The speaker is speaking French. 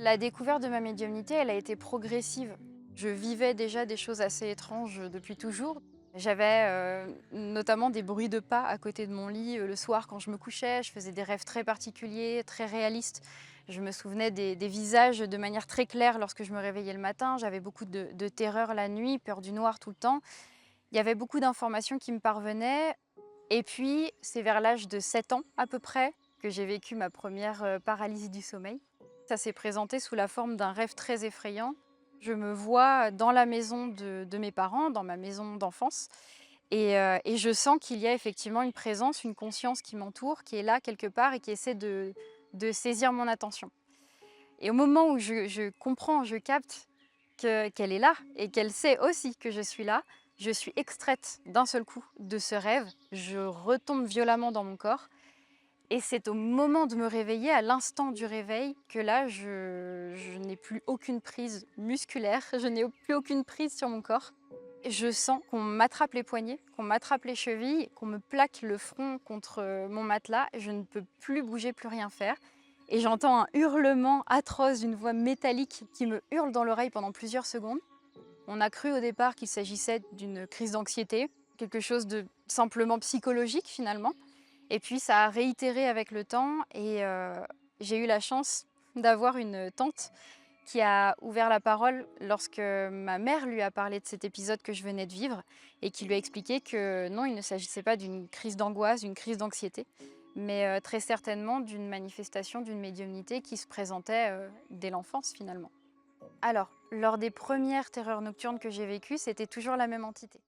La découverte de ma médiumnité, elle a été progressive. Je vivais déjà des choses assez étranges depuis toujours. J'avais notamment des bruits de pas à côté de mon lit le soir quand je me couchais. Je faisais des rêves très particuliers, très réalistes. Je me souvenais des visages de manière très claire lorsque je me réveillais le matin. J'avais beaucoup de terreur la nuit, peur du noir tout le temps. Il y avait beaucoup d'informations qui me parvenaient. Et puis, c'est vers l'âge de 7 ans à peu près que j'ai vécu ma première paralysie du sommeil. Ça s'est présenté sous la forme d'un rêve très effrayant. Je me vois dans la maison de mes parents, dans ma maison d'enfance, et je sens qu'il y a effectivement une présence, une conscience qui m'entoure, qui est là quelque part et qui essaie de saisir mon attention. Et au moment où je comprends, je capte qu'elle est là et qu'elle sait aussi que je suis là, je suis extraite d'un seul coup de ce rêve, je retombe violemment dans mon corps et c'est au moment de me réveiller, à l'instant du réveil, que là je n'ai plus aucune prise musculaire, je n'ai plus aucune prise sur mon corps. Je sens qu'on m'attrape les poignets, qu'on m'attrape les chevilles, qu'on me plaque le front contre mon matelas, je ne peux plus bouger, plus rien faire. Et j'entends un hurlement atroce d'une voix métallique qui me hurle dans l'oreille pendant plusieurs secondes. On a cru au départ qu'il s'agissait d'une crise d'anxiété, quelque chose de simplement psychologique finalement. Et puis ça a réitéré avec le temps et j'ai eu la chance d'avoir une tante qui a ouvert la parole lorsque ma mère lui a parlé de cet épisode que je venais de vivre et qui lui a expliqué que non, il ne s'agissait pas d'une crise d'angoisse, d'une crise d'anxiété, mais très certainement d'une manifestation d'une médiumnité qui se présentait dès l'enfance finalement. Alors, lors des premières terreurs nocturnes que j'ai vécues, c'était toujours la même entité.